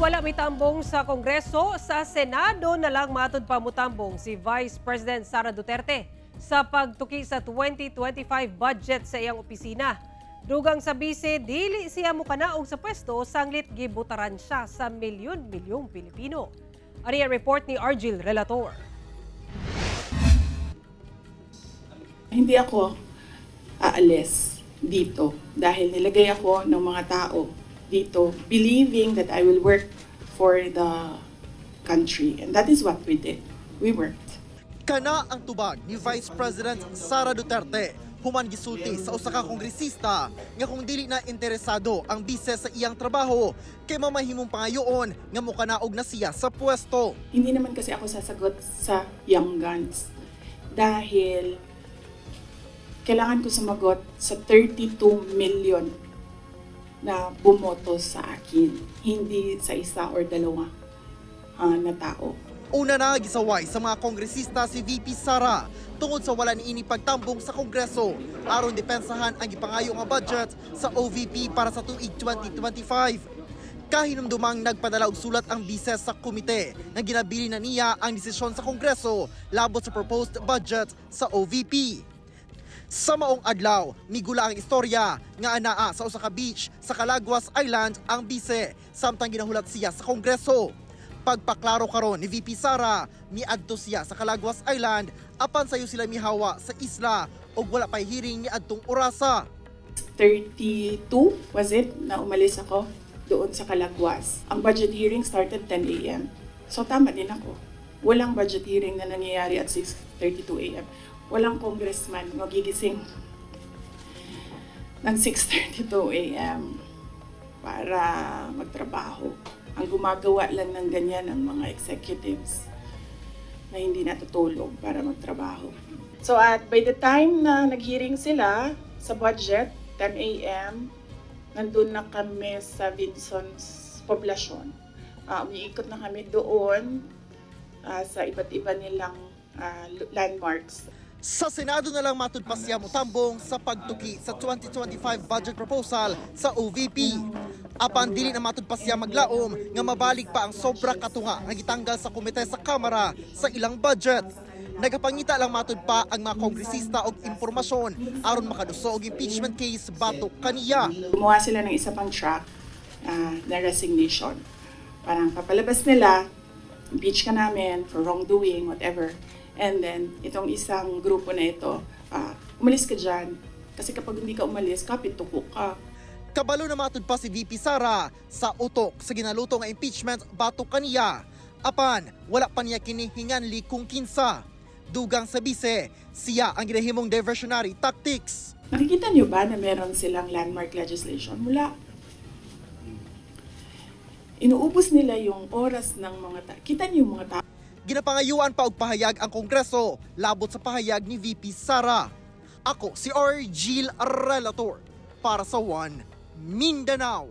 wala mitambong sa Kongreso, sa Senado na lang matud pa mutambong si Vice President Sara Duterte sa pagtuki sa 2025 budget sa iyang opisina. Dugang sa bise, dili siya mukanaog sa pwesto sanglit gibutaran siya sa milyon-milyong Pilipino. Ari ang report ni Argil Relator. Hindi ako aalis dito dahil nilagay ako ng mga tao dito believing that I will work for the country. And that is what we did. We worked. Kana ang tubag ni Vice President Sara Duterte human gisulti sa usa ka kongresista nga kung dili na interesado ang bise sa iyang trabaho kay mamahimong pangayoon nga mukanaog na siya sa pwesto. Hindi naman kasi ako sasagot sa young guns dahil kailangan ko sumagot sa 32 million na bumoto sa akin, hindi sa isa or dalawa na tao. Una na gisaway sa mga kongresista si VP Sara tungod sa wala niini pagtambong sa Kongreso aron depensahan ang gipangayo nga budget sa OVP para sa tuig 2025. Kahinumdumang nagpadala og sulat ang bises sa komite nga ginabili na niya ang desisyon sa Kongreso labot sa proposed budget sa OVP. Sa maong adlaw, migula ang istorya nga anaa sa usa ka beach sa Calaguas Island ang bise samtang ginahulat siya sa Kongreso. Pagpaklaro karon ni VP Sara, miadto siya sa Calaguas Island apan sayo sila mihawa sa isla ug wala pay hearing ni adtong orasa. 32 was it na umalis ako doon sa Calaguas. Ang budget hearing started 10 a.m. So tama din ako. Walang budget hearing na nangyayari at 6:32 a.m. Walang congressman magigising ng 6:32 a.m. para magtrabaho. Ang gumagawa lang ng ganyan ang mga executives na hindi natutulog para magtrabaho. So by the time na nag-hearing sila sa budget, 10 a.m., nandun na kami sa Vinson's poblasyon. Umiikot na kami doon sa iba't iba nilang landmarks. Sa Senado na lang matud pa siya mutambong sa pagtuki sa 2025 budget proposal sa OVP. Apan dili na matud pa siya maglaom nga mabalik pa ang sobra katunga nga gitanggal sa komite sa Kamara sa ilang budget. Nagapangita lang matud pa ang mga kongresista og impormasyon aron makaduso og impeachment case batok kaniya. Gumawa sila ng isa pang track na resignation. Parang papalabas nila, impeach ka namin for wrongdoing, whatever. And then, itong isang grupo na ito, umalis ka dyan. Kasi kapag hindi ka umalis, kapit-tuko ka. Kabalo na matud pa si VP Sara sa utok sa ginaluto nga impeachment batok kaniya. Apan, wala pa niya kinihinganli kung kinsa. Dugang sa bise, siya ang ginahimong diversionary tactics. Nakikita niyo ba na meron silang landmark legislation? Wala. Inuubos nila yung oras ng mga tao. Kita niyo yung mga tao. Ginapangayuan pa og pahayag ang Kongreso labot sa pahayag ni VP Sara. Ako si Argil Relator para sa One Mindanao.